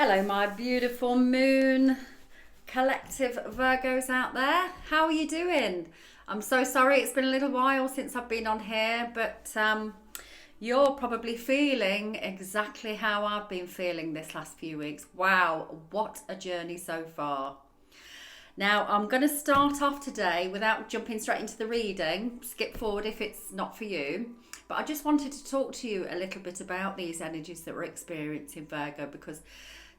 Hello, my beautiful moon collective Virgos out there. How are you doing? I'm so sorry, it's been a little while since I've been on here, but you're probably feeling exactly how I've been feeling this last few weeks. Wow, what a journey so far. Now, I'm going to start off today without jumping straight into the reading. Skip forward if it's not for you. But I just wanted to talk to you a little bit about these energies that we're experiencing, Virgo, because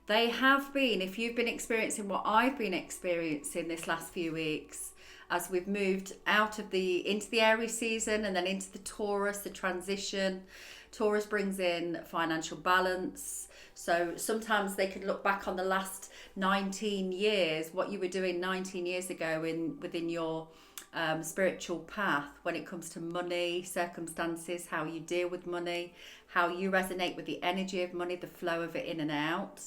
they have been, if you've been experiencing what I've been experiencing this last few weeks, as we've moved out of into the Aries season and then into the Taurus, the transition. Taurus brings in financial balance. So sometimes they could look back on the last 19 years, what you were doing 19 years ago within your spiritual path when it comes to money, circumstances, how you deal with money, how you resonate with the energy of money, the flow of it in and out.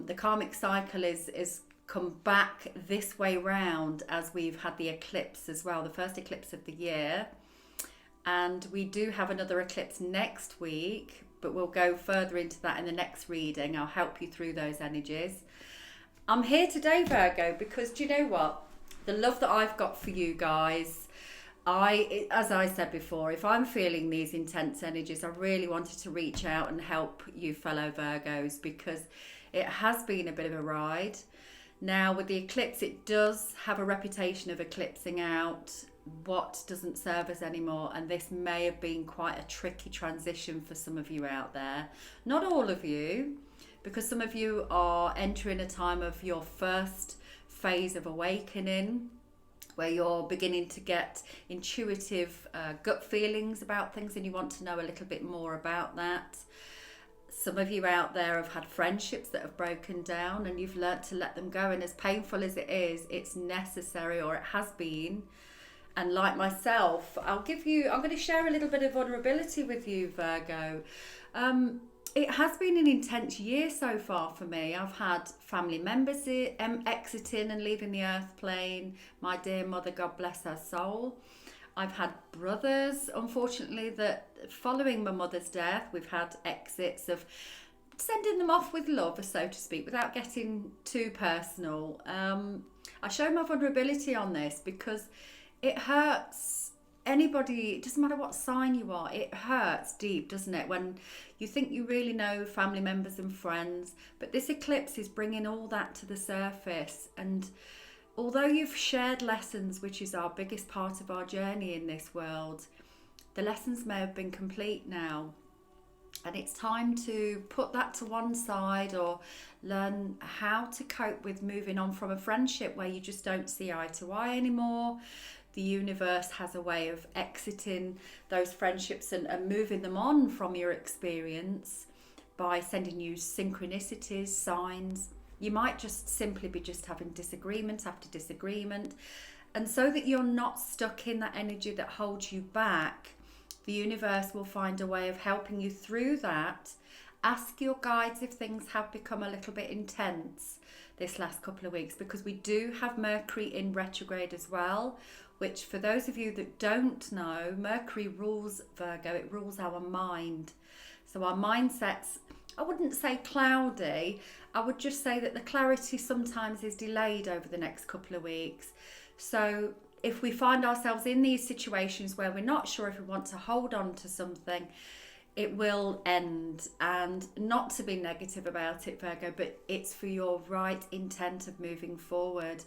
The karmic cycle is come back this way round as we've had the eclipse as well, the first eclipse of the year. And we do have another eclipse next week, but we'll go further into that in the next reading. I'll help you through those energies. I'm here today, Virgo, because do you know what? The love that I've got for you guys, as I said before, if I'm feeling these intense energies, I really wanted to reach out and help you fellow Virgos, because it has been a bit of a ride. Now, with the eclipse, it does have a reputation of eclipsing out what doesn't serve us anymore, and this may have been quite a tricky transition for some of you out there. Not all of you, because some of you are entering a time of your first phase of awakening, where you're beginning to get intuitive gut feelings about things and you want to know a little bit more about that. Some of you out there have had friendships that have broken down and you've learnt to let them go, and as painful as it is, it's necessary, or it has been. And like myself, I'm going to share a little bit of vulnerability with you, Virgo. It has been an intense year so far for me. I've had family members exiting and leaving the earth plane. My dear mother, God bless her soul. I've had brothers, unfortunately, that following my mother's death, we've had exits of sending them off with love, so to speak, without getting too personal. I show my vulnerability on this because it hurts anybody. It doesn't matter what sign you are, it hurts deep, doesn't it, when you think you really know family members and friends, but this eclipse is bringing all that to the surface. And although you've shared lessons, which is our biggest part of our journey in this world, the lessons may have been complete now, and it's time to put that to one side, or learn how to cope with moving on from a friendship where you just don't see eye to eye anymore. The universe has a way of exiting those friendships and moving them on from your experience by sending you synchronicities, signs. You might just simply be just having disagreement after disagreement. And so that you're not stuck in that energy that holds you back, the universe will find a way of helping you through that. Ask your guides if things have become a little bit intense this last couple of weeks, because we do have Mercury in retrograde as well, which, for those of you that don't know, Mercury rules Virgo. It rules our mind. So our mindsets, I wouldn't say cloudy, I would just say that the clarity sometimes is delayed over the next couple of weeks. So if we find ourselves in these situations where we're not sure if we want to hold on to something, it will end. And not to be negative about it, Virgo, but it's for your right intent of moving forward.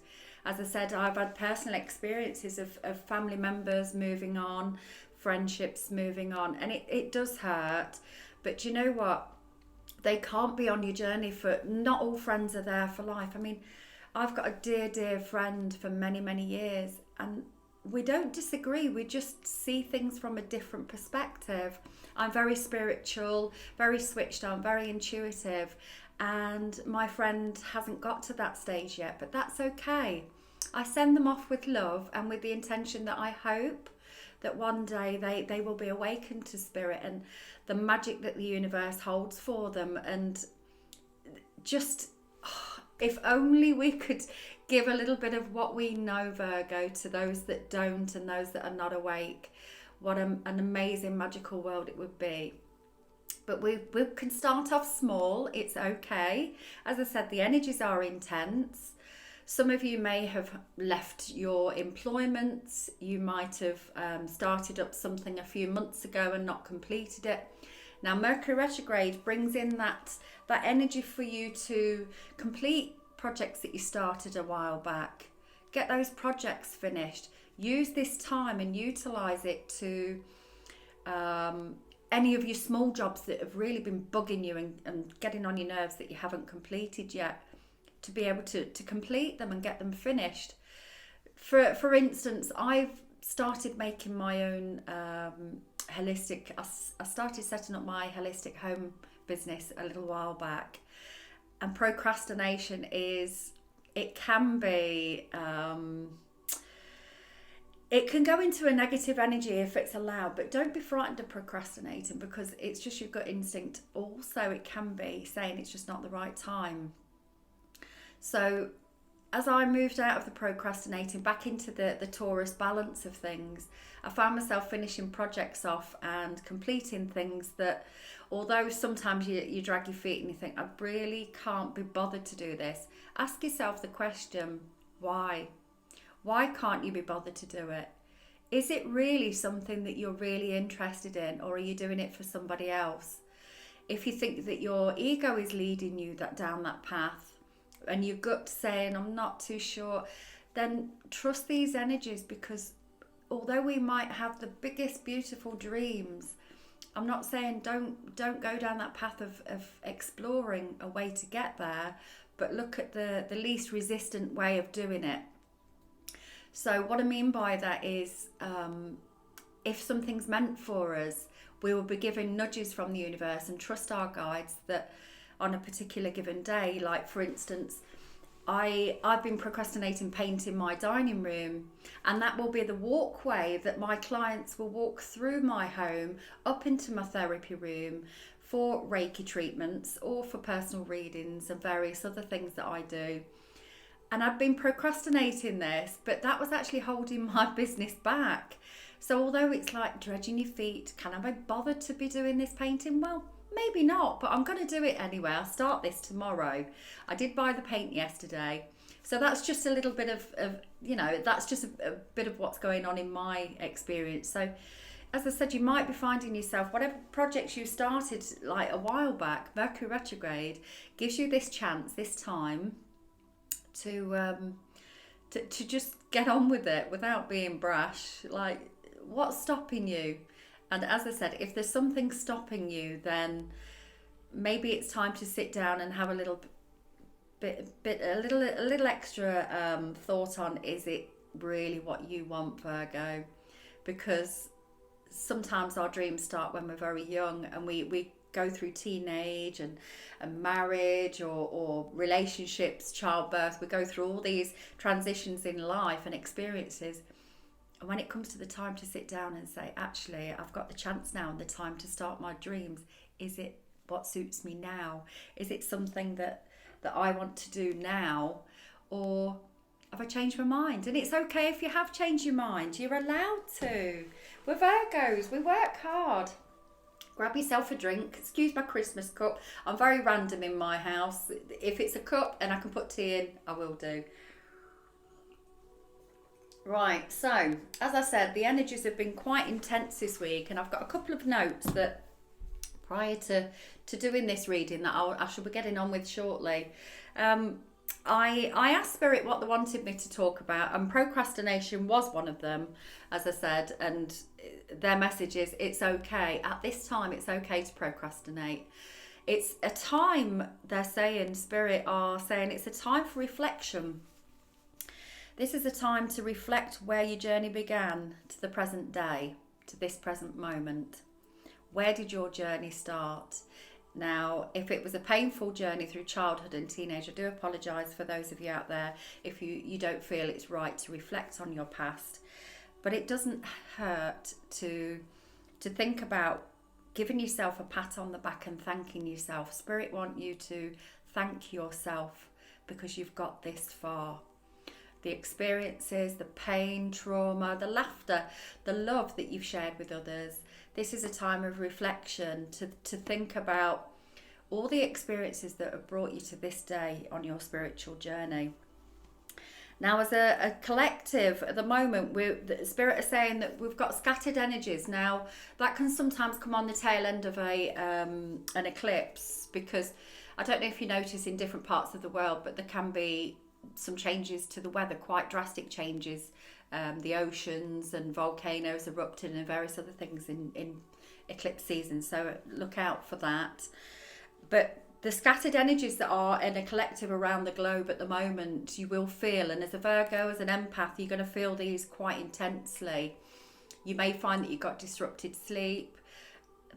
As I said, I've had personal experiences of family members moving on, friendships moving on, and it does hurt. But you know what? They can't be on your journey for, not all friends are there for life. I mean, I've got a dear, dear friend for many, many years, and we don't disagree. We just see things from a different perspective. I'm very spiritual, very switched on, very intuitive, and my friend hasn't got to that stage yet, but that's okay. I send them off with love and with the intention that I hope that one day they will be awakened to spirit and the magic that the universe holds for them. And just, if only we could give a little bit of what we know, Virgo, to those that don't and those that are not awake, what an amazing magical world it would be. But we can start off small. It's okay. As I said, the energies are intense. Some of you may have left your employment. You might have started up something a few months ago and not completed it. Now, Mercury retrograde brings in that energy for you to complete projects that you started a while back. Get those projects finished. Use this time and utilize it to any of your small jobs that have really been bugging you and getting on your nerves that you haven't completed yet, to be able to complete them and get them finished. For instance, I've started making my own holistic, I started setting up my holistic home business a little while back, and procrastination it can be, it can go into a negative energy if it's allowed, but don't be frightened of procrastinating, because it's just your gut instinct. Also, it can be saying it's just not the right time. So as I moved out of the procrastinating back into the Taurus balance of things, I found myself finishing projects off and completing things that, although sometimes you drag your feet and you think, I really can't be bothered to do this. Ask yourself the question, why? Why can't you be bothered to do it? Is it really something that you're really interested in, or are you doing it for somebody else? If you think that your ego is leading you down that path, and your gut saying, I'm not too sure, then trust these energies, because although we might have the biggest, beautiful dreams, I'm not saying don't go down that path of exploring a way to get there, but look at the least resistant way of doing it. So what I mean by that is, if something's meant for us, we will be given nudges from the universe, and trust our guides that on a particular given day. Like, for instance, I've been procrastinating painting my dining room, and that will be the walkway that my clients will walk through my home up into my therapy room for Reiki treatments or for personal readings and various other things that I do. And I've been procrastinating this, but that was actually holding my business back. So although it's like dredging your feet, can I be bothered to be doing this painting? Well, maybe not, but I'm going to do it anyway. I'll start this tomorrow. I did buy the paint yesterday. So that's just a little bit of that's just a bit of what's going on in my experience. So as I said, you might be finding yourself, whatever projects you started like a while back, Mercury retrograde gives you this chance, this time to just get on with it without being brash. Like, what's stopping you? And as I said, if there's something stopping you, then maybe it's time to sit down and have a little extra thought on, is it really what you want, Virgo? Because sometimes our dreams start when we're very young, and we go through teenage and marriage or relationships, childbirth. We go through all these transitions in life and experiences. And when it comes to the time to sit down and say, actually, I've got the chance now and the time to start my dreams, is it what suits me now? Is it something that I want to do now? Or have I changed my mind? And it's okay if you have changed your mind. You're allowed to. We're Virgos. We work hard. Grab yourself a drink. Excuse my Christmas cup. I'm very random in my house. If it's a cup and I can put tea in, I will do. Right, so as I said, the energies have been quite intense this week, and I've got a couple of notes that prior to doing this reading that I shall be getting on with shortly. I asked Spirit what they wanted me to talk about, and procrastination was one of them, as I said, and their message is it's okay. At this time, it's okay to procrastinate. It's a time, they're saying, Spirit are saying, it's a time for reflection. This is a time to reflect where your journey began to the present day, to this present moment. Where did your journey start? Now, if it was a painful journey through childhood and teenage, I do apologise for those of you out there if you don't feel it's right to reflect on your past. But it doesn't hurt to think about giving yourself a pat on the back and thanking yourself. Spirit want you to thank yourself because you've got this far. The experiences, the pain, trauma, the laughter, the love that you've shared with others, This is a time of reflection to think about all the experiences that have brought you to this day on your spiritual journey. Now, as a collective, at the moment, the Spirit is saying that we've got scattered energies. Now, that can sometimes come on the tail end of an eclipse, because I don't know if you notice in different parts of the world, but there can be some changes to the weather, quite drastic changes. The oceans and volcanoes erupting and various other things in eclipse season. So look out for that. But the scattered energies that are in a collective around the globe at the moment, you will feel, and as a Virgo, as an empath, you're going to feel these quite intensely. You may find that you've got disrupted sleep,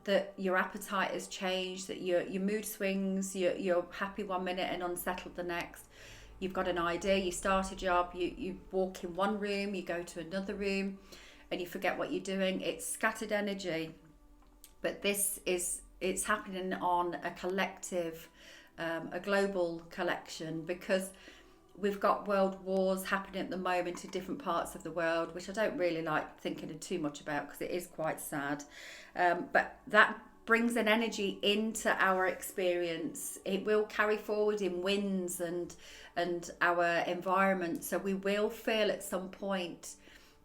that your appetite has changed, that your mood swings, you're happy one minute and unsettled the next. You've got an idea, you start a job, you walk in one room, you go to another room, and you forget what you're doing. It's scattered energy, but it's happening on a collective, a global collection, because we've got world wars happening at the moment in different parts of the world, which I don't really like thinking too much about because it is quite sad. But that brings an energy into our experience. It will carry forward in winds and our environment. So we will feel at some point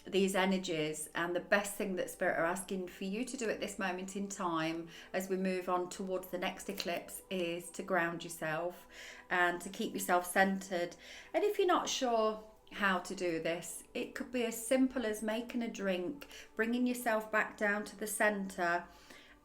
these energies, and the best thing that Spirit are asking for you to do at this moment in time as we move on towards the next eclipse is to ground yourself and to keep yourself centered. And if you're not sure how to do this, it could be as simple as making a drink, bringing yourself back down to the center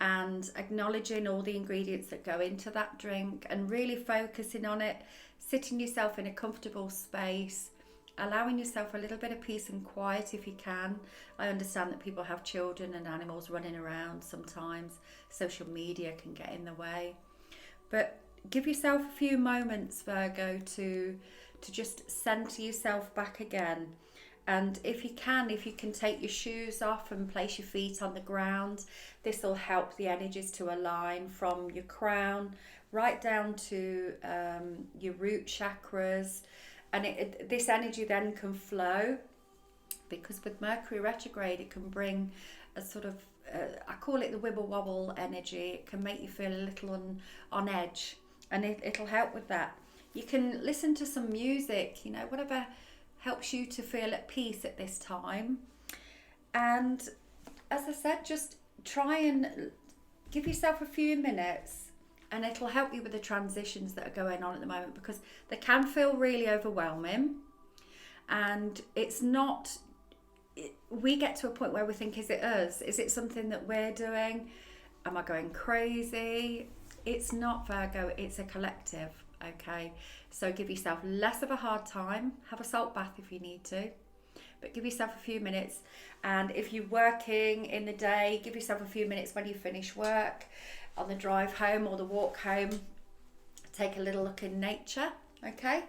and acknowledging all the ingredients that go into that drink and really focusing on it, sitting yourself in a comfortable space, allowing yourself a little bit of peace and quiet if you can. I understand that people have children and animals running around sometimes. Social media can get in the way. But give yourself a few moments, Virgo, to just center yourself back again. And if you can take your shoes off and place your feet on the ground, this will help the energies to align from your crown right down to your root chakras. And this energy then can flow, because with Mercury retrograde, it can bring a sort of, I call it the wibble wobble energy. It can make you feel a little on edge, and it'll help with that. You can listen to some music, whatever helps you to feel at peace at this time. And as I said, just try and give yourself a few minutes, and it'll help you with the transitions that are going on at the moment, because they can feel really overwhelming. And it's not, we get to a point where we think, is it us? Is it something that we're doing? Am I going crazy? It's not, Virgo, it's a collective, okay? So give yourself less of a hard time. Have a salt bath if you need to, but give yourself a few minutes. And if you're working in the day, give yourself a few minutes when you finish work, on the drive home or the walk home. Take a little look in nature, okay?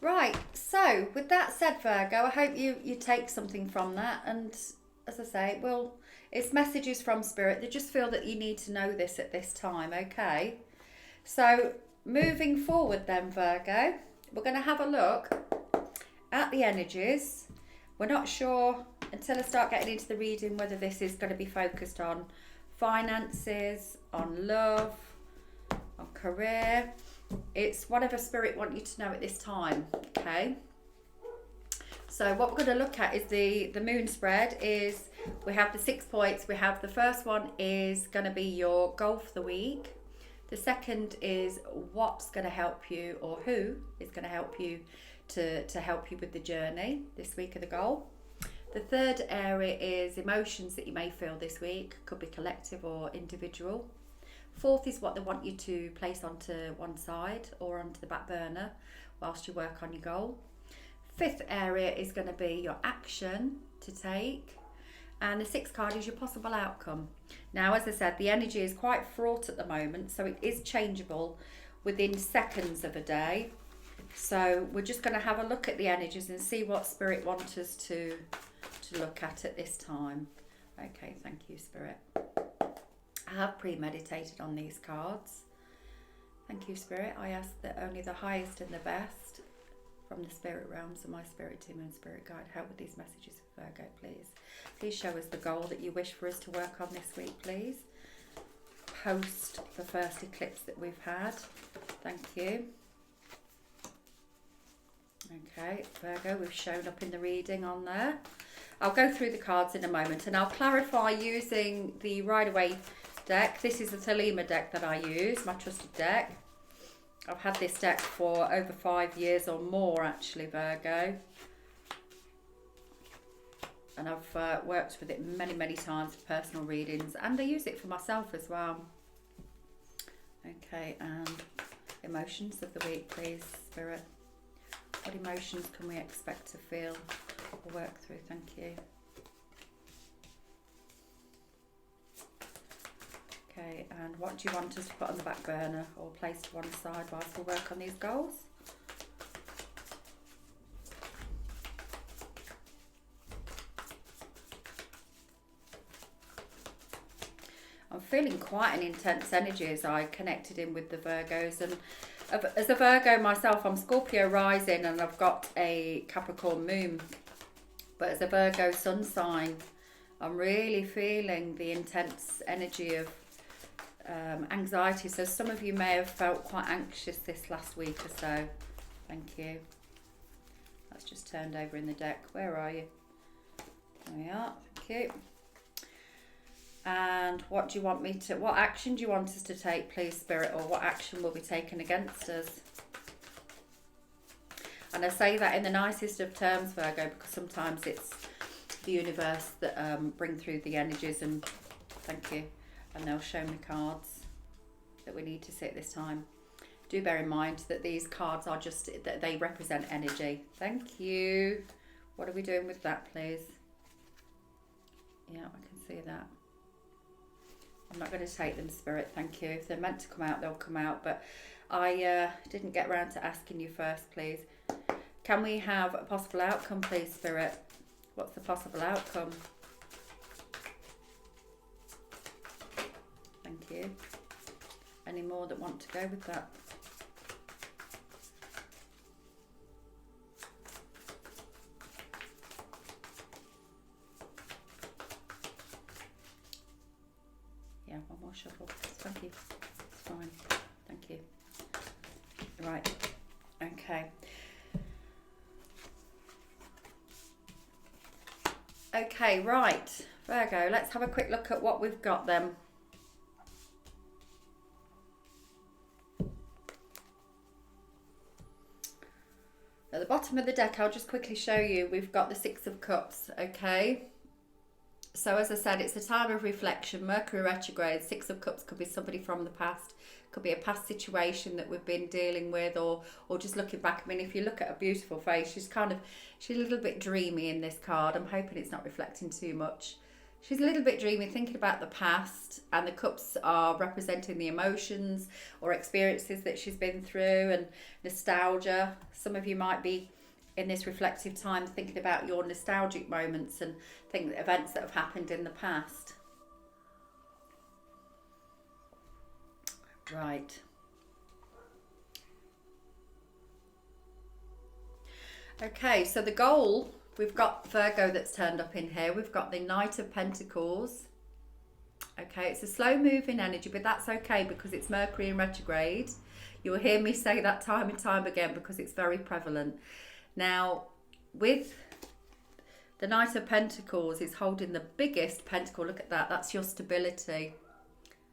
Right, so with that said, Virgo, I hope you take something from that. And as I say, it's messages from Spirit. They just feel that you need to know this at this time, okay? So moving forward then, Virgo, we're going to have a look at the energies. We're not sure until I start getting into the reading whether this is going to be focused on finances, on love, on career. It's whatever Spirit want you to know at this time, okay? So what we're going to look at is the moon spread. Is we have the 6 points. We have the first one is going to be your goal for the week. The second is what's going to help you, or who is going to help you to help you with the journey this week of the goal. The third area is emotions that you may feel this week, could be collective or individual. Fourth is what they want you to place onto one side or onto the back burner whilst you work on your goal. Fifth area is going to be your action to take. And the sixth card is your possible outcome. Now, as I said, the energy is quite fraught at the moment, so it is changeable within seconds of a day. So we're just going to have a look at the energies and see what Spirit wants us to look at this time. Okay, thank you, Spirit. I have premeditated on these cards. Thank you, Spirit. I ask that only the highest and the best from the spirit realms and my spirit team and spirit guide, help with these messages for Virgo, please. Please show us the goal that you wish for us to work on this week, please. Post the first eclipse that we've had. Thank you. Okay, Virgo, we've shown up in the reading on there. I'll go through the cards in a moment and I'll clarify using the Rider-Waite deck. This is the Thelema deck that I use, my trusted deck. I've had this deck for over 5 years or more actually, Virgo. And I've worked with it many, many times for personal readings, and I use it for myself as well. Okay, and emotions of the week, please, Spirit. What emotions can we expect to feel or work through? Thank you. Okay, and what do you want us to put on the back burner or place to one side whilst we work on these goals? I'm feeling quite an intense energy as I connected in with the Virgos, and as a Virgo myself, I'm Scorpio rising and I've got a Capricorn moon, but as a Virgo sun sign, I'm really feeling the intense energy of anxiety. So some of you may have felt quite anxious this last week or so. Thank you. That's just turned over in the deck. Where are you? There we are. Thank you. And what do you want me to, what action do you want us to take, please, Spirit, or what action will be taken against us? And I say that in the nicest of terms, Virgo, because sometimes it's the universe that bring through the energies, and thank you, and they'll show me cards that we need to see at this time. Do bear in mind that these cards are just, that they represent energy. Thank you. What are we doing with that, please? Yeah, I can see that. I'm not going to take them, Spirit, thank you. If they're meant to come out, they'll come out. But I didn't get around to asking you first, please. Can we have a possible outcome, please, Spirit? What's the possible outcome? Thank you. Any more that want to go with that? Yeah, one more shuffle. Thank you. It's fine. Thank you. Right. Okay. Okay, right. Virgo, let's have a quick look at what we've got then. At the bottom of the deck, I'll just quickly show you, we've got the Six of Cups, okay? So as I said, it's a time of reflection. Mercury retrograde, Six of Cups could be somebody from the past, could be a past situation that we've been dealing with, or just looking back. I mean, if you look at a beautiful face, she's a little bit dreamy in this card. I'm hoping it's not reflecting too much. She's a little bit dreamy, thinking about the past, and the cups are representing the emotions or experiences that she's been through, and nostalgia. Some of you might be in this reflective time thinking about your nostalgic moments and events that have happened in the past. Right. Okay, so the goal, we've got Virgo that's turned up in here. We've got the Knight of Pentacles. Okay, it's a slow moving energy, but that's okay because it's Mercury in retrograde. You'll hear me say that time and time again because it's very prevalent. Now, with the Knight of Pentacles, is holding the biggest pentacle. Look at that. That's your stability.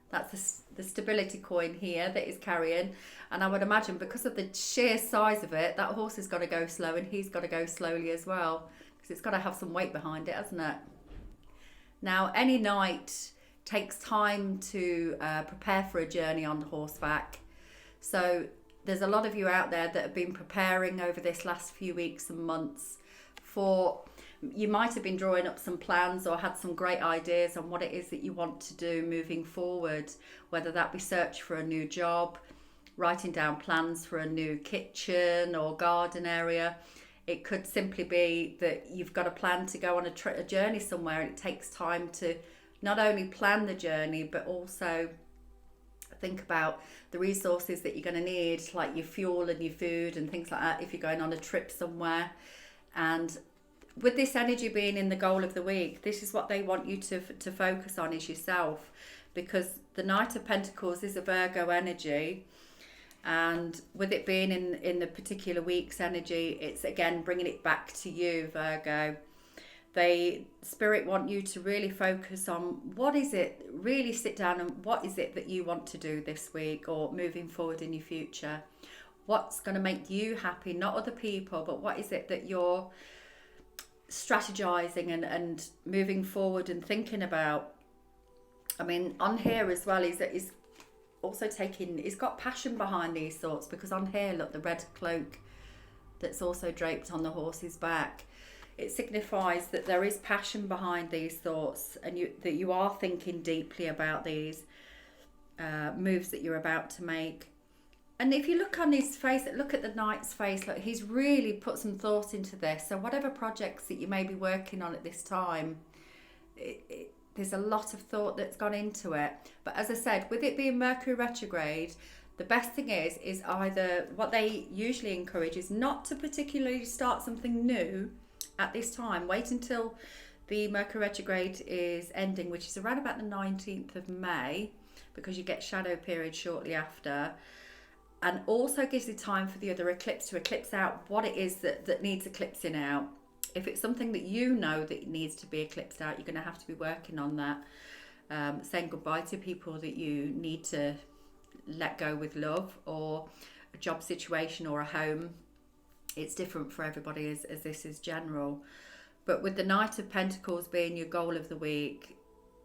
That's the stability coin here that is carrying. And I would imagine because of the sheer size of it, that horse has got to go slow and he's got to go slowly as well, because it's got to have some weight behind it, hasn't it? Now, any knight takes time to prepare for a journey on horseback. So there's a lot of you out there that have been preparing over this last few weeks and months for, you might have been drawing up some plans or had some great ideas on what it is that you want to do moving forward, whether that be search for a new job, writing down plans for a new kitchen or garden area. It could simply be that you've got a plan to go on a journey somewhere, and it takes time to not only plan the journey but also Think about the resources that you're going to need, like your fuel and your food and things like that if you're going on a trip somewhere. And with this energy being in the goal of the week, this is what they want you to focus on, is yourself, because the Knight of Pentacles is a Virgo energy, and with it being in the particular week's energy, it's again bringing it back to you, Virgo. Spirit want you to really focus on what is it, really sit down and what is it that you want to do this week or moving forward in your future. What's going to make you happy, not other people, but what is it that you're strategizing and moving forward and thinking about. I mean, on here as well, he's also he's got passion behind these thoughts, because on here, look, the red cloak that's also draped on the horse's back. It signifies that there is passion behind these thoughts, and that you are thinking deeply about these moves that you're about to make. And if you look on his face, look at the Knight's face, look, he's really put some thought into this. So whatever projects that you may be working on at this time, there's a lot of thought that's gone into it. But as I said, with it being Mercury retrograde, the best thing is either, what they usually encourage is not to particularly start something new at this time. Wait until the Mercury retrograde is ending, which is around about the 19th of May, because you get shadow period shortly after. And also gives you time for the other eclipse to eclipse out what it is that needs eclipsing out. If it's something that you know that needs to be eclipsed out, you're going to have to be working on that. Saying goodbye to people that you need to let go with love, or a job situation or a home. It's different for everybody as this is general. But with the Knight of Pentacles being your goal of the week,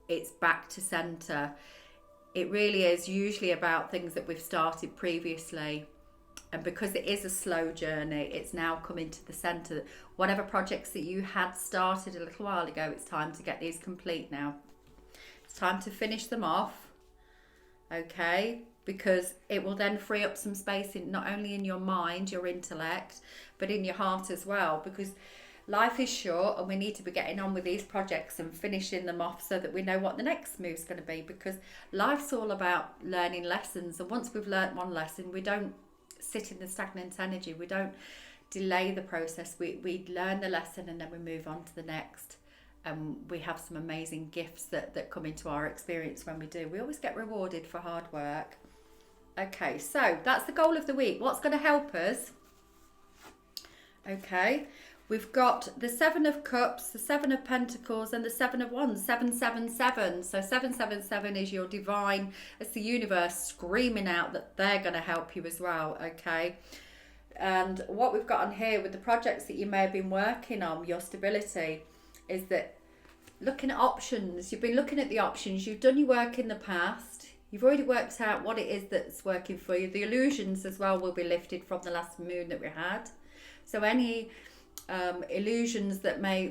it's back to centre. It really is usually about things that we've started previously. And because it is a slow journey, it's now coming to the centre. Whatever projects that you had started a little while ago, it's time to get these complete now. It's time to finish them off, okay? Because it will then free up some space not only in your mind, your intellect, but in your heart as well. Because life is short, and we need to be getting on with these projects and finishing them off so that we know what the next move's going to be. Because life's all about learning lessons, and once we've learnt one lesson, we don't sit in the stagnant energy. We don't delay the process. We learn the lesson, and then we move on to the next. We have some amazing gifts that come into our experience when we do. We always get rewarded for hard work. Okay, so that's the goal of the week. What's going to help us? Okay, we've got the Seven of Cups, the Seven of Pentacles, and the Seven of Wands, 777. So 777 is your divine, it's the universe screaming out that they're going to help you as well, okay? And what we've got on here with the projects that you may have been working on, your stability, is that looking at options. You've been looking at the options. You've done your work in the past. You've already worked out what it is that's working for you. The illusions as well will be lifted from the last moon that we had. So any illusions that may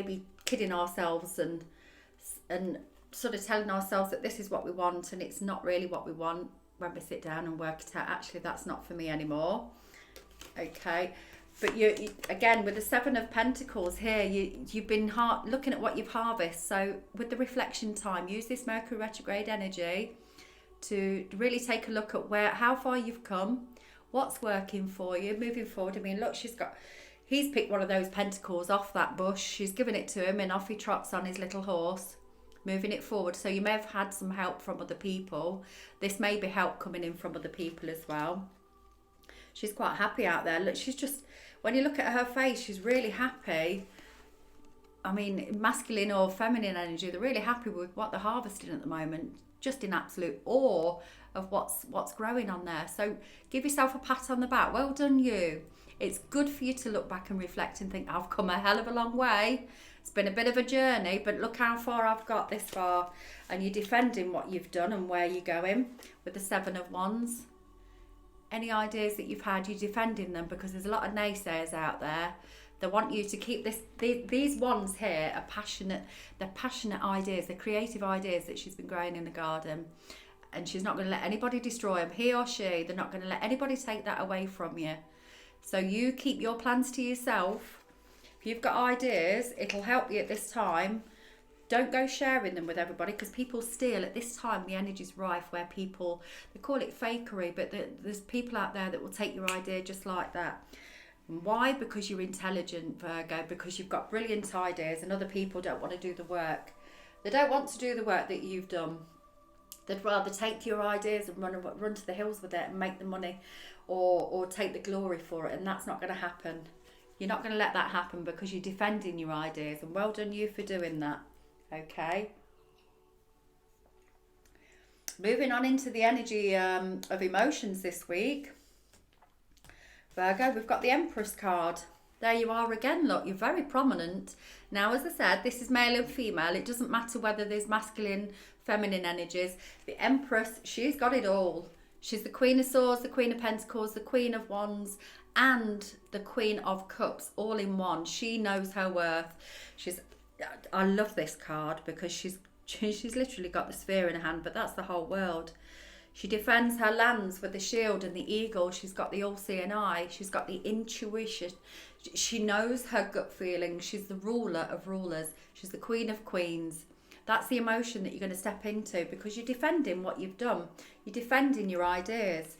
be kidding ourselves and sort of telling ourselves that this is what we want and it's not really what we want, when we sit down and work it out, actually that's not for me anymore. Okay, but you again with the Seven of Pentacles here, you've been looking at what you've harvested. So with the reflection time, use this Mercury retrograde energy to really take a look at how far you've come, what's working for you moving forward. I mean, look, he's picked one of those pentacles off that bush, she's given it to him, and off he trots on his little horse, moving it forward. So you may have had some help from other people. This may be help coming in from other people as well. She's quite happy out there. Look, she's just, when you look at her face, she's really happy. I mean, masculine or feminine energy, they're really happy with what they're harvesting at the moment, just in absolute awe of what's growing on there. So give yourself a pat on the back. Well done, you. It's good for you to look back and reflect and think, I've come a hell of a long way. It's been a bit of a journey, but look how far I've got this far. And you're defending what you've done and where you're going with the Seven of Wands. Any ideas that you've had, you're defending them, because there's a lot of naysayers out there. They want you to keep these wands here are passionate. They're passionate ideas. They're creative ideas that she's been growing in the garden. And she's not going to let anybody destroy them. He or she, they're not going to let anybody take that away from you. So you keep your plans to yourself. If you've got ideas, it'll help you at this time. Don't go sharing them with everybody, because people steal. At this time, the energy's rife where people, they call it fakery, but there's people out there that will take your idea just like that. And why? Because you're intelligent, Virgo, because you've got brilliant ideas, and other people don't want to do the work. They don't want to do the work that you've done. They'd rather take your ideas and run to the hills with it and make the money, or take the glory for it, and that's not going to happen. You're not going to let that happen, because you're defending your ideas, and well done you for doing that. Okay. Moving on into the energy of emotions this week, Virgo, we've got the Empress card. There you are again, look, you're very prominent. Now, as I said, this is male and female. It doesn't matter whether there's masculine, feminine energies. The Empress, she's got it all. She's the Queen of Swords, the Queen of Pentacles, the Queen of Wands, and the Queen of Cups, all in one. She knows her worth. I love this card, because she's literally got the sphere in her hand, but that's the whole world. She defends her lands with the shield and the eagle. She's got the all-seeing eye. She's got the intuition. She knows her gut feeling. She's the ruler of rulers. She's the Queen of Queens. That's the emotion that you're going to step into, because you're defending what you've done. You're defending your ideas.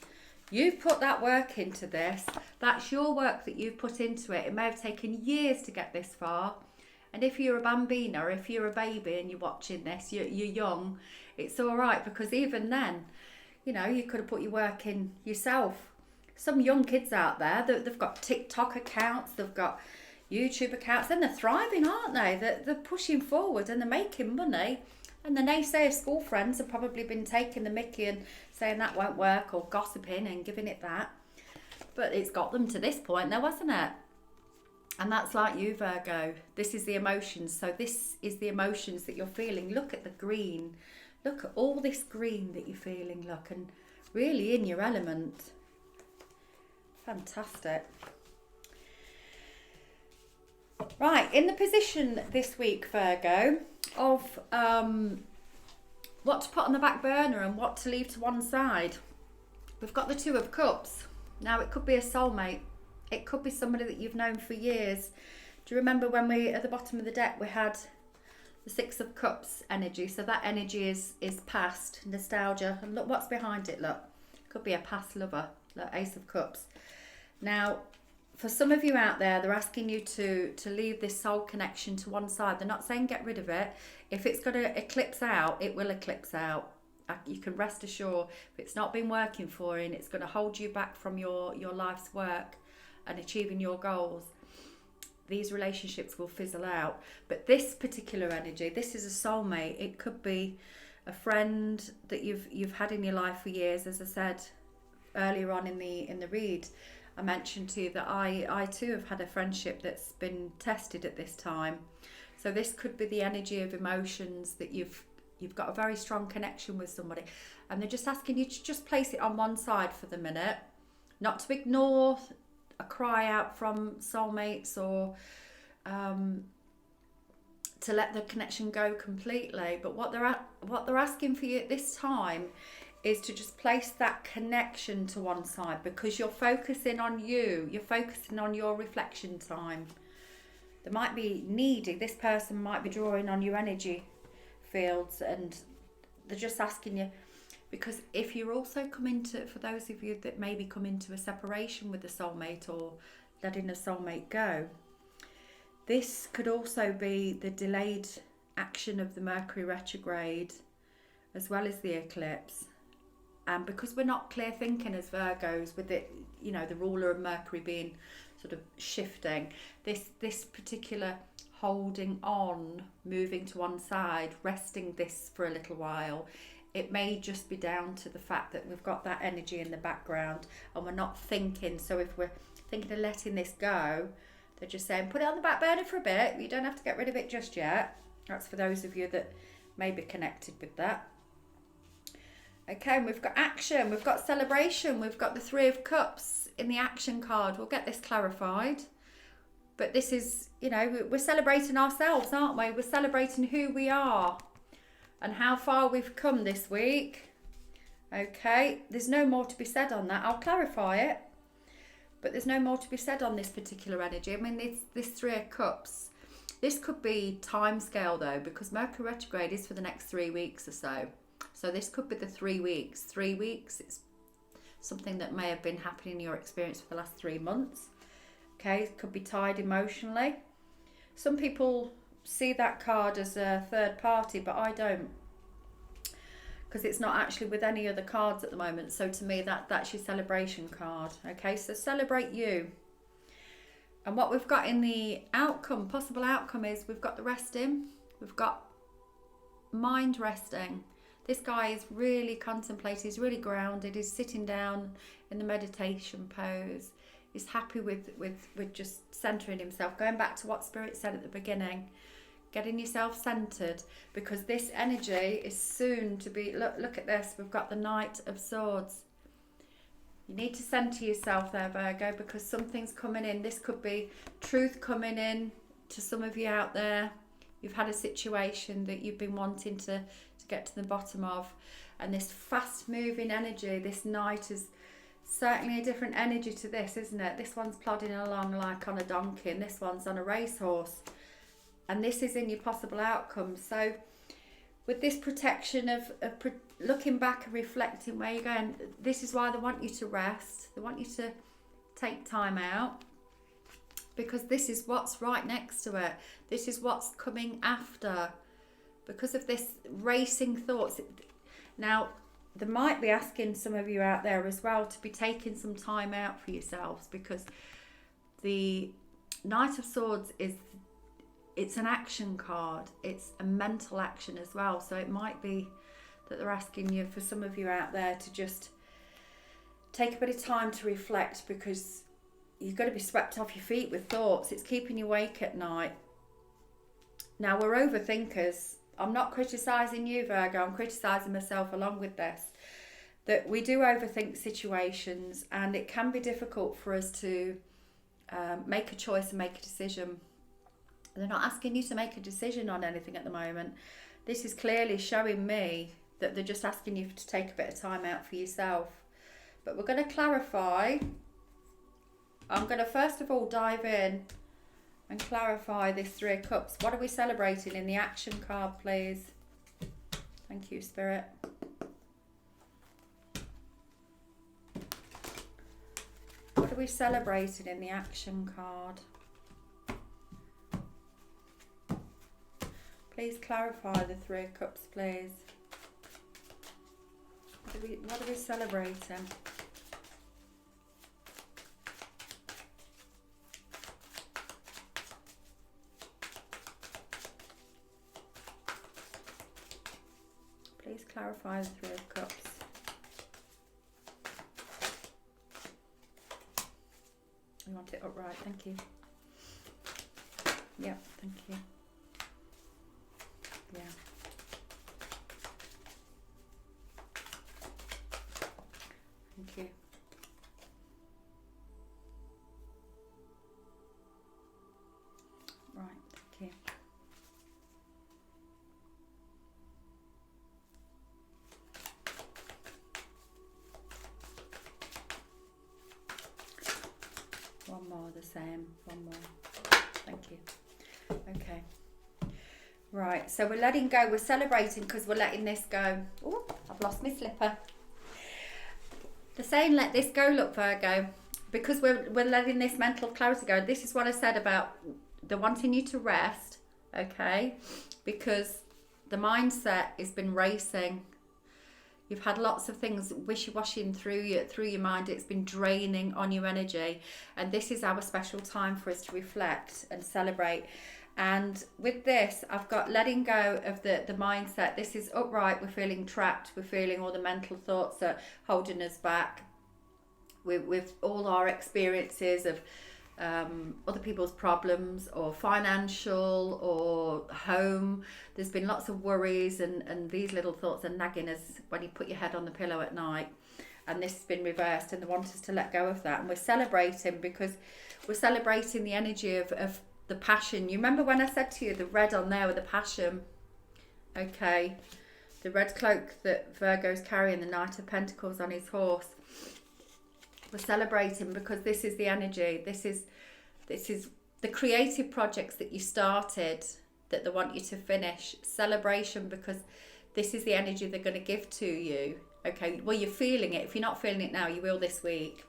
You've put that work into this. That's your work that you've put into it. It may have taken years to get this far. And if you're a bambina, or if you're a baby and you're watching this, you're young, it's all right, because even then, you know, you could have put your work in yourself. Some young kids out there, they've got TikTok accounts, they've got YouTube accounts, and they're thriving, aren't they? They're pushing forward and they're making money. And the naysayer school friends have probably been taking the mickey and saying that won't work, or gossiping and giving it that. But it's got them to this point though, hasn't it? And that's like you, Virgo. This is the emotions. So this is the emotions that you're feeling. Look at the green. Look at all this green that you're feeling, look, and really in your element. Fantastic. Right, in the position this week, Virgo, of what to put on the back burner and what to leave to one side. We've got the Two of Cups. Now, it could be a soulmate. It could be somebody that you've known for years. Do you remember when we, at the bottom of the deck, we had the Six of Cups energy? So that energy is past, nostalgia. And look what's behind it, look. Could be a past lover, look, Ace of Cups. Now, for some of you out there, they're asking you to leave this soul connection to one side. They're not saying get rid of it. If it's going to eclipse out, it will eclipse out. You can rest assured, if it's not been working for you and it's going to hold you back from your life's work and achieving your goals, these relationships will fizzle out. But this particular energy, this is a soulmate. It could be a friend that you've had in your life for years. As I said earlier on in the read, I mentioned to you that I too have had a friendship that's been tested at this time. So this could be the energy of emotions that you've got a very strong connection with somebody, and they're just asking you to just place it on one side for the minute, not to ignore a cry out from soulmates, or to let the connection go completely. But what they're asking for you at this time is to just place that connection to one side, because you're focusing on you. You're focusing on your reflection time. They might be needy. This person might be drawing on your energy fields, and they're just asking you, because if you're also coming to, for those of you that maybe come into a separation with a soulmate or letting a soulmate go, this could also be the delayed action of the Mercury retrograde as well as the eclipse. And because we're not clear thinking as Virgos, with it, you know, the ruler of Mercury being sort of shifting, this particular holding on, moving to one side, resting this for a little while, it may just be down to the fact that we've got that energy in the background and we're not thinking. So if we're thinking of letting this go, they're just saying put it on the back burner for a bit. You don't have to get rid of it just yet. That's for those of you that may be connected with that. Okay, and we've got action, we've got celebration, we've got the Three of Cups in the action card. We'll get this clarified. But this is, you know, we're celebrating ourselves, aren't we? We're celebrating who we are and how far we've come this week. Okay, there's no more to be said on that. I'll clarify it, but there's no more to be said on this particular energy. I mean, this Three of Cups, This could be time scale though, because Mercury retrograde is for the next 3 weeks or so. So this could be the 3 weeks. 3 weeks, it's something that may have been happening in your experience for the last 3 months. Okay, it could be tied emotionally. Some people see that card as a third party, but I don't, because it's not actually with any other cards at the moment. So to me, that's your celebration card. Okay, so celebrate you. And what we've got in the outcome, possible outcome, is we've got the resting, we've got mind resting. This guy is really contemplating, he's really grounded, he's sitting down in the meditation pose. He's happy with just centering himself, going back to what Spirit said at the beginning, getting yourself centered, because this energy is soon to be, look at this, we've got the Knight of Swords. You need to center yourself there, Virgo, because something's coming in. This could be truth coming in to some of you out there. You've had a situation that you've been wanting to get to the bottom of, and this fast moving energy, this Knight is certainly a different energy to this, isn't it? This one's plodding along like on a donkey, and this one's on a racehorse, and this is in your possible outcome. So with this protection of looking back and reflecting where you're going, this is why they want you to rest, they want you to take time out, because this is what's right next to it, this is what's coming after, because of this racing thoughts. Now they might be asking some of you out there as well to be taking some time out for yourselves, because the Knight of Swords it's an action card, it's a mental action as well. So it might be that they're asking you, for some of you out there, to just take a bit of time to reflect, because you've got to be swept off your feet with thoughts. It's keeping you awake at night. Now, we're overthinkers. I'm not criticising you, Virgo, I'm criticising myself along with this, that we do overthink situations, and it can be difficult for us to make a choice and make a decision. They're not asking you to make a decision on anything at the moment. This is clearly showing me that they're just asking you to take a bit of time out for yourself. But we're going to clarify. I'm going to first of all dive in and clarify this Three of Cups. What are we celebrating in the action card, please? Thank you, Spirit. What are we celebrating in the action card? Please clarify the Three of Cups, please. What are we celebrating? Please clarify the Three of Cups. You want it upright, thank you. Yep, thank you. Yeah. Thank you. Right, thank you. One more, the same. One more. Thank you. Okay. Right, so we're letting go, we're celebrating because we're letting this go. Oh, I've lost my slipper. They're saying let this go, look, Virgo, because we're letting this mental clarity go. This is what I said about the wanting you to rest, okay? Because the mindset has been racing. You've had lots of things wishy-washying through your mind. It's been draining on your energy. And this is our special time for us to reflect and celebrate. And with this, I've got letting go of the mindset. This is upright. We're feeling trapped. We're feeling all the mental thoughts that are holding us back. With all our experiences of other people's problems, or financial, or home. There's been lots of worries, and these little thoughts are nagging us when you put your head on the pillow at night. And this has been reversed, and they want us to let go of that. And we're celebrating, because we're celebrating the energy of the passion. You remember when I said to you the red on there with the passion? Okay, the red cloak that Virgo's carrying, the Knight of Pentacles on his horse. We're celebrating because this is the energy. This is the creative projects that you started that they want you to finish. Celebration, because this is the energy they're going to give to you. Okay, well, you're feeling it. If you're not feeling it now, you will this week,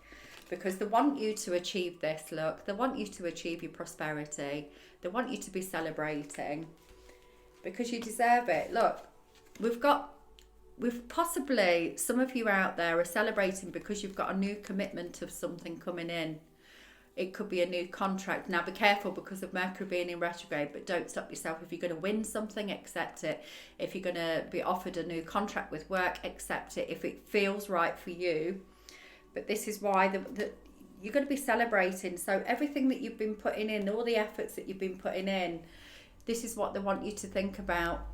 because they want you to achieve this. Look, they want you to achieve your prosperity. They want you to be celebrating because you deserve it. Look, we've possibly, some of you out there are celebrating because you've got a new commitment of something coming in. It could be a new contract. Now be careful because of Mercury being in retrograde, but don't stop yourself. If you're going to win something, accept it. If you're going to be offered a new contract with work, accept it if it feels right for you. But this is why you're going to be celebrating. So everything that you've been putting in, all the efforts that you've been putting in, this is what they want you to think about.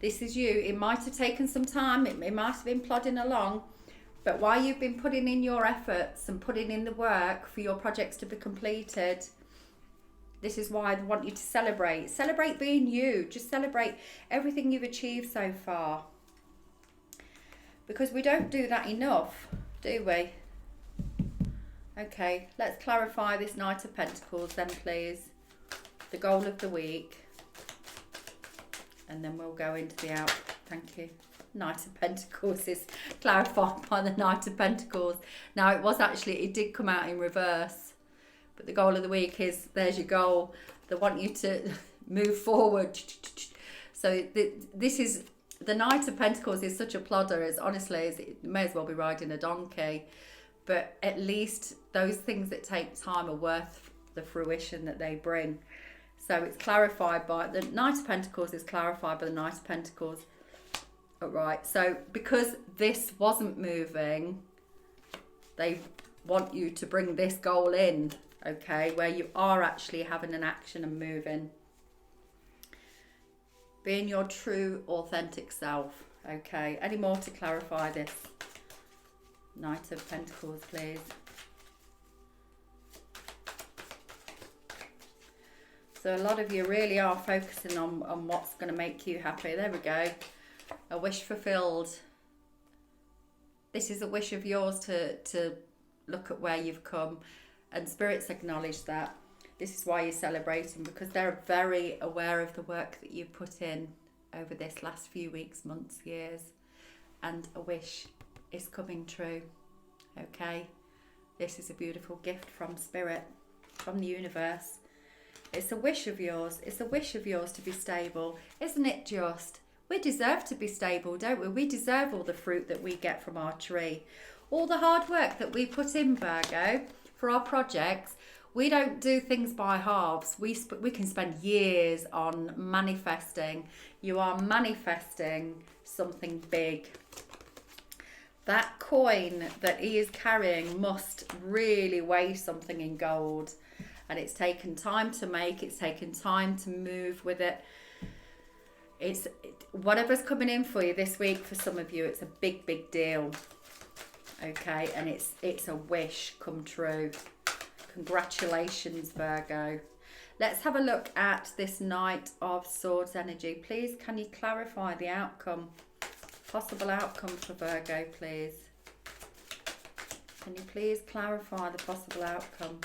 This is you. It might have taken some time. It might have been plodding along. But while you've been putting in your efforts and putting in the work for your projects to be completed, this is why I want you to celebrate. Celebrate being you. Just celebrate everything you've achieved so far. Because we don't do that enough, do we? Okay, let's clarify this Knight of Pentacles then, please. The goal of the week. And then we'll go into the out. Thank you. Knight of Pentacles is clarified by the Knight of Pentacles. Now it did come out in reverse, but the goal of the week is, there's your goal. They want you to move forward. So this is, the Knight of Pentacles is such a plodder, as honestly as it may as well be riding a donkey, but at least those things that take time are worth the fruition that they bring. So it's clarified by, the Knight of Pentacles is clarified by the Knight of Pentacles. Right, so because this wasn't moving, they want you to bring this goal in, okay, where you are actually having an action and moving. Being your true, authentic self, okay. Any more to clarify this? Knight of Pentacles, please. So a lot of you really are focusing on what's going to make you happy. There we go. A wish fulfilled. This is a wish of yours to look at where you've come, and spirits acknowledge that. This is why you're celebrating, because they're very aware of the work that you've put in over this last few weeks, months, years, and a wish is coming true. Okay, this is a beautiful gift from spirit, from the universe. It's a wish of yours. It's a wish of yours to be stable. Isn't it just? We deserve to be stable, don't we? We deserve all the fruit that we get from our tree. All the hard work that we put in, Virgo, for our projects. We don't do things by halves. We can spend years on manifesting. You are manifesting something big. That coin that he is carrying must really weigh something in gold. And it's taken time to make. It's taken time to move with it. It's whatever's coming in for you this week. For some of you, it's a big deal, okay, and it's a wish come true. Congratulations, Virgo. Let's have a look at this Knight of Swords energy. Please, can you clarify the outcome, possible outcome for Virgo, please? Can you please clarify the possible outcome?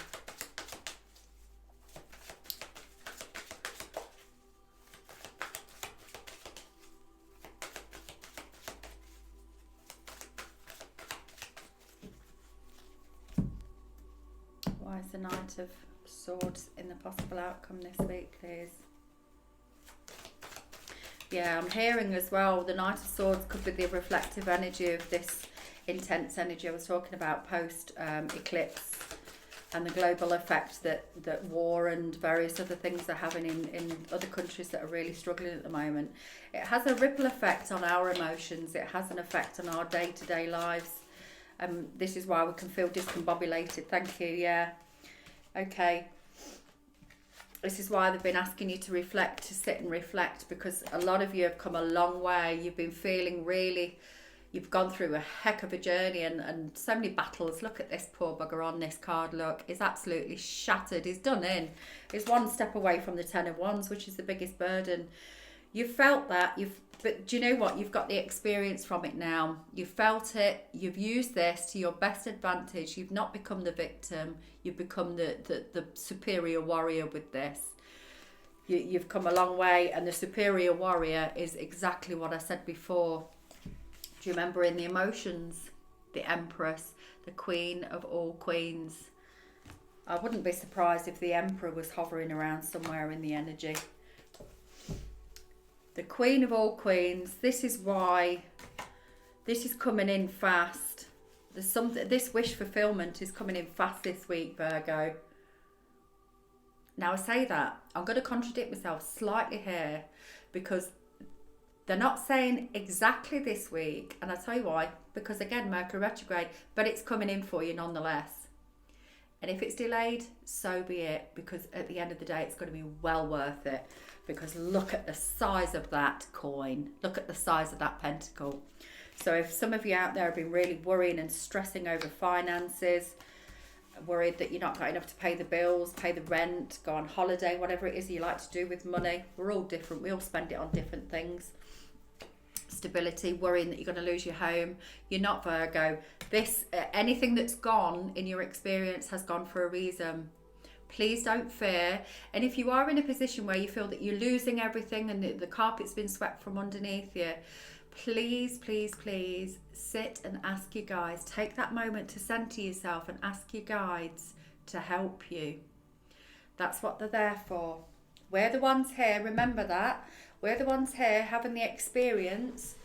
Why is the Knight of Swords in the possible outcome this week, please? Yeah, I'm hearing as well, the Knight of Swords could be the reflective energy of this intense energy I was talking about post eclipse, and the global effect that war and various other things are having in other countries that are really struggling at the moment. It has a ripple effect on our emotions. It has an effect on our day-to-day lives. This is why we can feel discombobulated. Thank you, yeah. Okay. This is why they've been asking you to reflect, to sit and reflect, because a lot of you have come a long way. You've been feeling really, you've gone through a heck of a journey and so many battles. Look at this poor bugger on this card, look. He's absolutely shattered. He's done in. He's one step away from the Ten of Wands, which is the biggest burden. You've felt that. But do you know what? You've got the experience from it now. You've felt it. You've used this to your best advantage. You've not become the victim. You've become the superior warrior with this. You've come a long way, and the superior warrior is exactly what I said before. Do you remember in the emotions? The Empress, the Queen of all queens. I wouldn't be surprised if the Emperor was hovering around somewhere in the energy. The Queen of all queens. This is why this is coming in fast. There's something. This wish fulfillment is coming in fast this week, Virgo. Now I say that, I'm going to contradict myself slightly here, because they're not saying exactly this week, and I'll tell you why. Because again, Mercury retrograde, but it's coming in for you nonetheless. And if it's delayed, so be it, because at the end of the day, it's going to be well worth it. Because look at the size of that coin. Look at the size of that pentacle. So if some of you out there have been really worrying and stressing over finances, worried that you're not got enough to pay the bills, pay the rent, go on holiday, whatever it is you like to do with money, we're all different. We all spend it on different things. Stability, worrying that you're going to lose your home. You're not, Virgo. This anything that's gone in your experience has gone for a reason. Please don't fear. And if you are in a position where you feel that you're losing everything and the carpet's been swept from underneath you, please, please, please sit and ask your guides. Take that moment to centre yourself and ask your guides to help you. That's what they're there for. We're the ones here, remember that. We're the ones here having the experience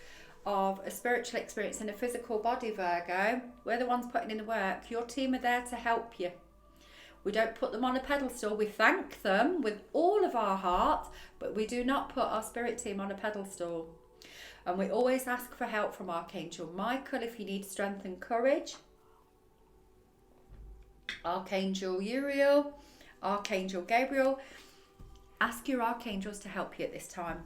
of a spiritual experience in a physical body, Virgo. We're the ones putting in the work. Your team are there to help you. We don't put them on a pedestal. We thank them with all of our heart, but we do not put our spirit team on a pedestal. And we always ask for help from Archangel Michael if you need strength and courage. Archangel Uriel, Archangel Gabriel. Ask your archangels to help you at this time.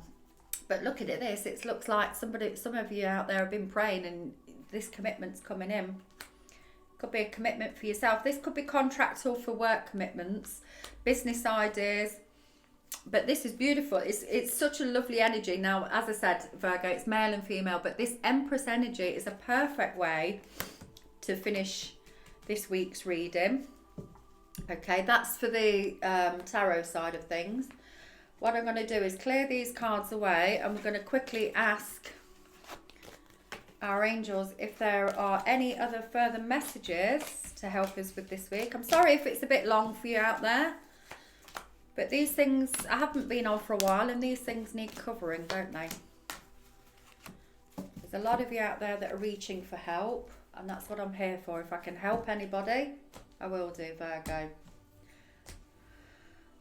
But look at this. It looks like some of you out there have been praying and this commitment's coming in. Could be a commitment for yourself. This could be contractual for work commitments, business ideas. But this is beautiful. It's such a lovely energy. Now, as I said, Virgo, it's male and female, but this Empress energy is a perfect way to finish this week's reading. Okay, that's for the tarot side of things. What I'm going to do is clear these cards away, and we're going to quickly ask our angels if there are any other further messages to help us with this week. I'm sorry if it's a bit long for you out there, but these things, I haven't been on for a while, and these things need covering, don't they? There's a lot of you out there that are reaching for help, and that's what I'm here for. If I can help anybody, I will do, Virgo.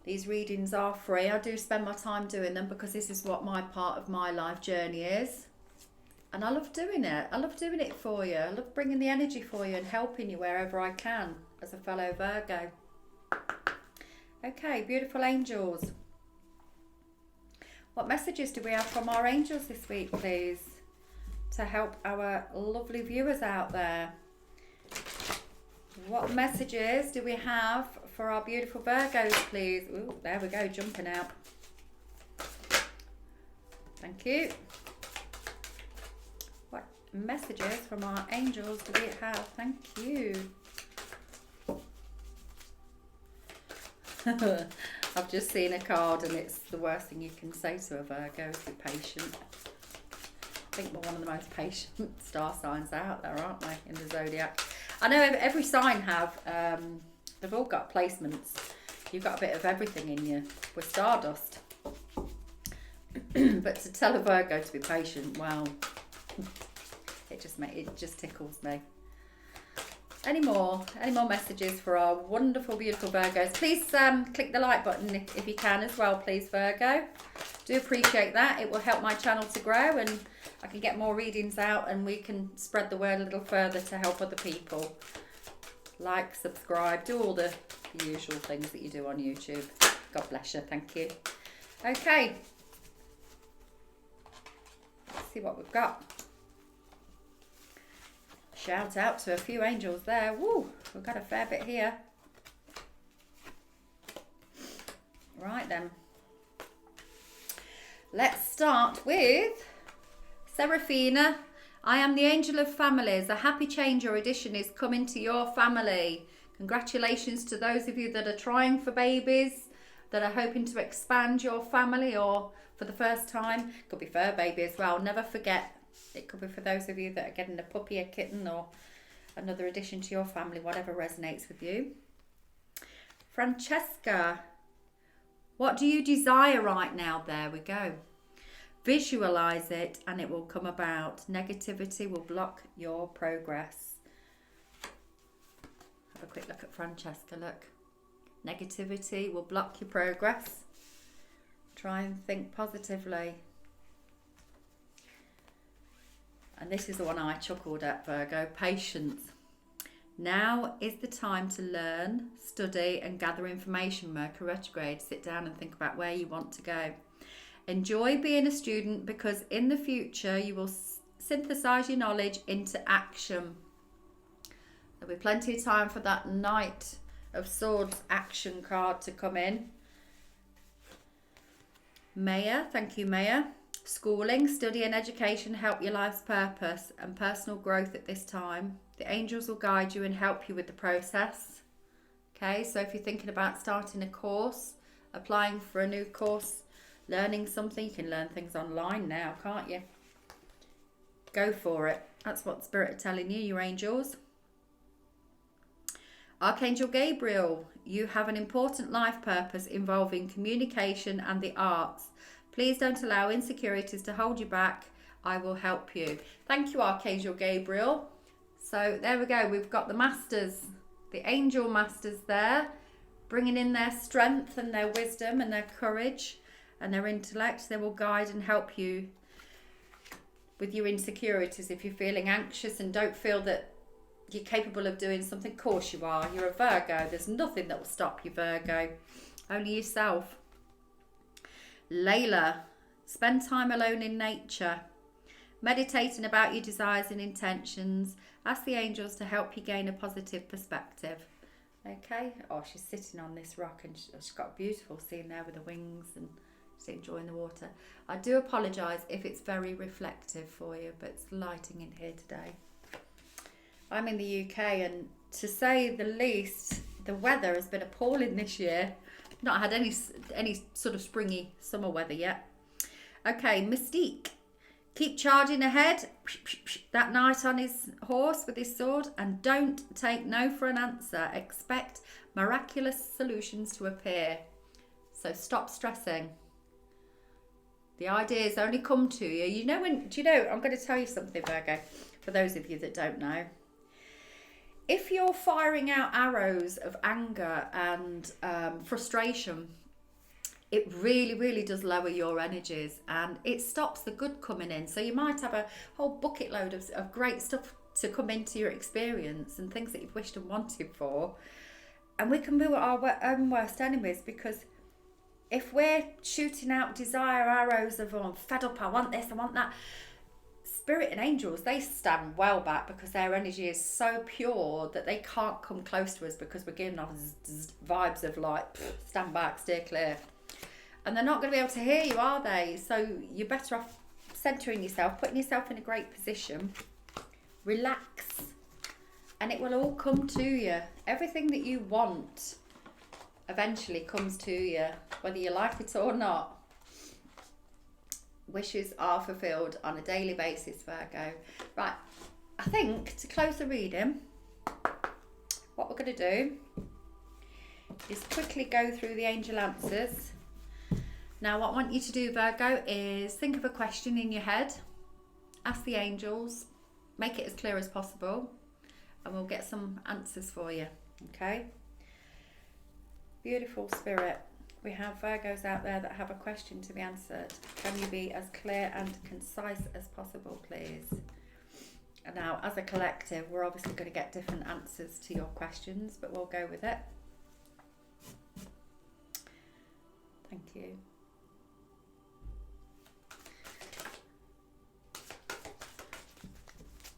These readings are free. I do spend my time doing them because this is what my part of my life journey is. And I love doing it. I love doing it for you. I love bringing the energy for you and helping you wherever I can as a fellow Virgo. Okay, beautiful angels. What messages do we have from our angels this week, please? To help our lovely viewers out there. What messages do we have for our beautiful Virgos, please? Ooh, there we go, jumping out. Thank you. What messages from our angels do we have? Thank you. I've just seen a card, and it's the worst thing you can say to a Virgo is be patient. I think we're one of the most patient star signs out there, aren't they, in the zodiac? I know every sign have, they've all got placements. You've got a bit of everything in you. We're stardust. But to tell a Virgo to be patient, well, it just tickles me. Any more messages for our wonderful, beautiful Virgos? Please click the like button if you can as well, please, Virgo. Do appreciate that. It will help my channel to grow, and I can get more readings out, and we can spread the word a little further to help other people. Like, subscribe, do all the usual things that you do on YouTube. God bless you. Thank you. Okay. Let's see what we've got. Shout out to a few angels there. Woo, we've got a fair bit here. Right then. Let's start with Seraphina. I am the angel of families. A happy change or addition is coming to your family. Congratulations to those of you that are trying for babies, that are hoping to expand your family, or for the first time. Could be fur baby as well. Never forget, it could be for those of you that are getting a puppy, a kitten, or another addition to your family, whatever resonates with you. Francesca, what do you desire right now? There we go. Visualize it and it will come about. Negativity will block your progress. Have a quick look at Francesca, look. Negativity will block your progress. Try and think positively. And this is the one I chuckled at, Virgo. Patience. Now is the time to learn, study and gather information. Mercury retrograde. Sit down and think about where you want to go. Enjoy being a student, because in the future you will synthesize your knowledge into action. There'll be plenty of time for that Knight of Swords action card to come in. Maya, thank you Maya. Schooling, study and education help your life's purpose and personal growth at this time. The angels will guide you and help you with the process. Okay, so if you're thinking about starting a course, applying for a new course, learning something, you can learn things online now, can't you? Go for it. That's what Spirit are telling you, your angels. Archangel Gabriel, you have an important life purpose involving communication and the arts. Please don't allow insecurities to hold you back. I will help you. Thank you, Archangel Gabriel. So there we go. We've got the masters, the angel masters there, bringing in their strength and their wisdom and their courage and their intellect. They will guide and help you with your insecurities. If you're feeling anxious and don't feel that you're capable of doing something, of course you are. You're a Virgo. There's nothing that will stop you, Virgo. Only yourself. Layla, spend time alone in nature, meditating about your desires and intentions. Ask the angels to help you gain a positive perspective. Okay. Oh, she's sitting on this rock and she's got a beautiful scene there with the wings and she's enjoying the water. I do apologise if it's very reflective for you, but it's lighting in here today. I'm in the UK and to say the least, the weather has been appalling this year. Not had any sort of springy summer weather yet. Okay, Mystique. Keep charging ahead. That knight on his horse with his sword. And don't take no for an answer. Expect miraculous solutions to appear. So stop stressing. The ideas only come to you. You know when, do you know, I'm going to tell you something, Virgo, for those of you that don't know. If you're firing out arrows of anger and frustration, it really, really does lower your energies and it stops the good coming in. So you might have a whole bucket load of great stuff to come into your experience and things that you've wished and wanted for. And we can be our own worst enemies, because if we're shooting out desire arrows of, oh, I'm fed up, I want this, I want that, Spirit and angels, they stand well back because their energy is so pure that they can't come close to us, because we're giving off vibes of like, stand back, steer clear. And they're not going to be able to hear you, are they? So you're better off centering yourself, putting yourself in a great position, relax, and it will all come to you. Everything that you want eventually comes to you, whether you like it or not. Wishes are fulfilled on a daily basis, Virgo. Right, I think to close the reading, what we're going to do is quickly go through the angel answers. Now, what I want you to do, Virgo, is think of a question in your head, ask the angels, make it as clear as possible, and we'll get some answers for you, okay? Beautiful Spirit. We have Virgos out there that have a question to be answered. Can you be as clear and concise as possible, please? And now, as a collective, we're obviously going to get different answers to your questions, but we'll go with it. Thank you.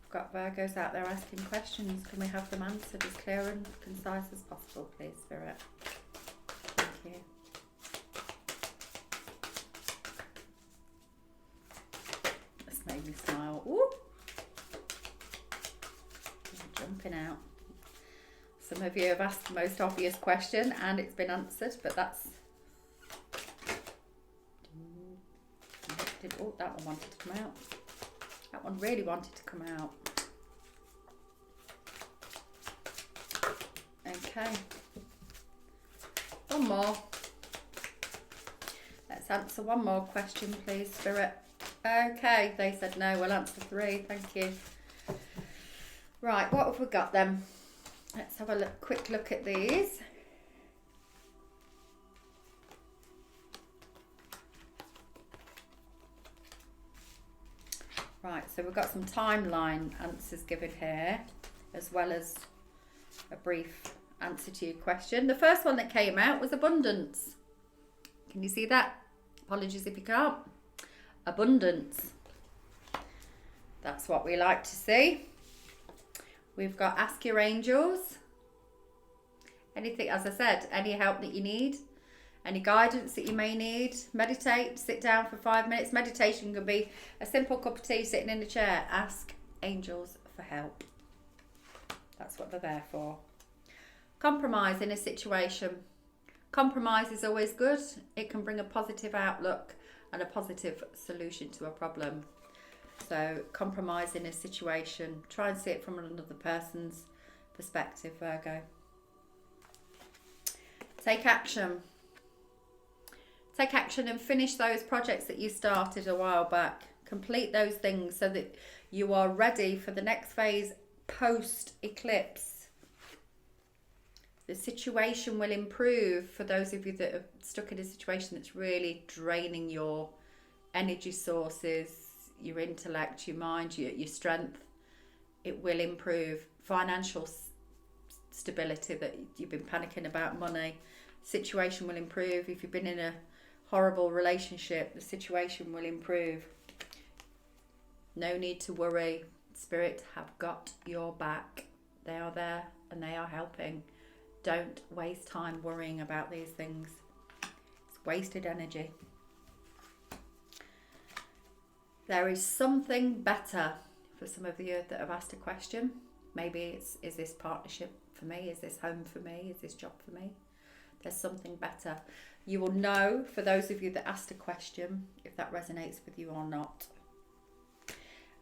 We've got Virgos out there asking questions. Can we have them answered as clear and concise as possible, please, Spirit? Thank you. Ooh. Jumping out. Some of you have asked the most obvious question and it's been answered, but that's... Oh, that one wanted to come out. That one really wanted to come out. Okay. One more. Let's answer one more question, please, Spirit. Okay, they said no. We'll answer 3. Thank you. Right, what have we got then? Let's have a quick look at these. Right, so we've got some timeline answers given here, as well as a brief answer to your question. The first one that came out was abundance. Can you see that? Apologies if you can't. Abundance. That's what we like to see. We've got ask your angels. Anything, as I said, any help that you need, any guidance that you may need. Meditate, sit down for 5 minutes. Meditation can be a simple cup of tea sitting in a chair. Ask angels for help. That's what they're there for. Compromise in a situation. Compromise is always good. It can bring a positive outlook and a positive solution to a problem. So compromise in a situation. Try and see it from another person's perspective, Virgo. Take action. Take action and finish those projects that you started a while back. Complete those things so that you are ready for the next phase post-eclipse. The situation will improve for those of you that are stuck in a situation that's really draining your energy sources, your intellect, your mind, your strength. It will improve. Financial stability that you've been panicking about, money. Situation will improve. If you've been in a horrible relationship, the situation will improve. No need to worry. Spirit have got your back. They are there and they are helping. Don't waste time worrying about these things. It's wasted energy. There is something better for some of you that have asked a question. Maybe it's, is this partnership for me? Is this home for me? Is this job for me? There's something better. You will know, for those of you that asked a question, if that resonates with you or not.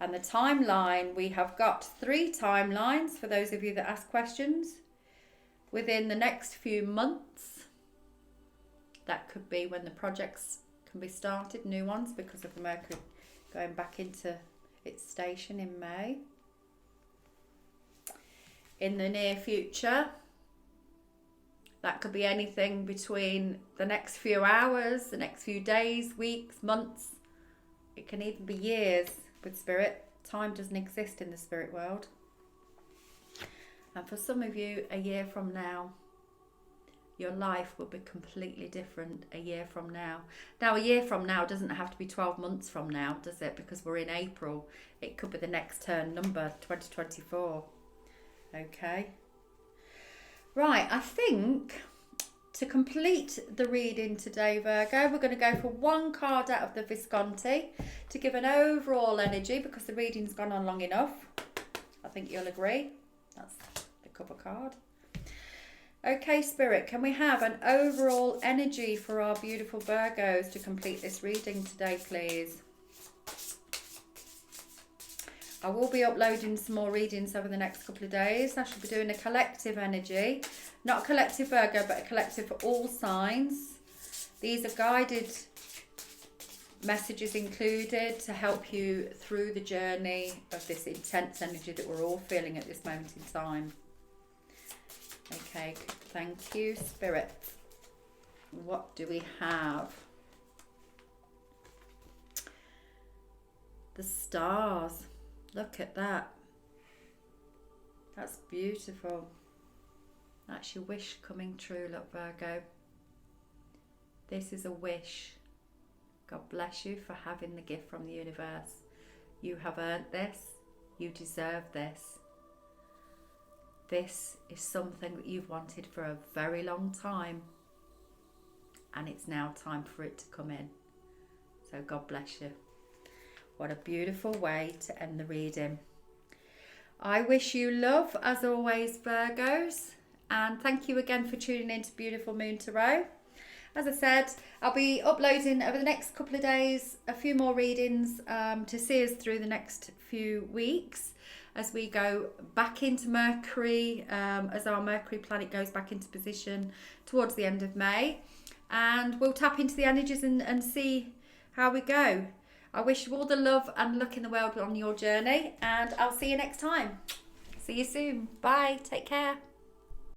And the timeline, we have got 3 timelines for those of you that ask questions. Within the next few months, that could be when the projects can be started, new ones, because of the Mercury going back into its station in May. In the near future, that could be anything between the next few hours, the next few days, weeks, months. It can even be years with Spirit. Time doesn't exist in the spirit world. And for some of you, a year from now, your life will be completely different a year from now. Now, a year from now doesn't have to be 12 months from now, does it? Because we're in April. It could be the next turn number, 2024. Okay. Right, I think to complete the reading today, Virgo, we're going to go for 1 card out of the Visconti to give an overall energy, because the reading's gone on long enough. I think you'll agree. That's the cover card. Okay, Spirit, can we have an overall energy for our beautiful Virgos to complete this reading today, please? I will be uploading some more readings over the next couple of days. I should be doing a collective energy. Not a collective Virgo, but a collective for all signs. These are guided messages included to help you through the journey of this intense energy that we're all feeling at this moment in time. Okay, thank you, Spirit. What do we have? The stars. Look at that. That's beautiful. That's your wish coming true, look, Virgo. This is a wish. God bless you for having the gift from the universe. You have earned this. You deserve this. This is something that you've wanted for a very long time. And it's now time for it to come in. So God bless you. What a beautiful way to end the reading. I wish you love, as always, Virgos. And thank you again for tuning in to Beautiful Moon Tarot. As I said, I'll be uploading over the next couple of days a few more readings to see us through the next few weeks as we go back into Mercury, as our Mercury planet goes back into position towards the end of May. And we'll tap into the energies and see how we go. I wish you all the love and luck in the world on your journey, and I'll see you next time. See you soon. Bye. Take care.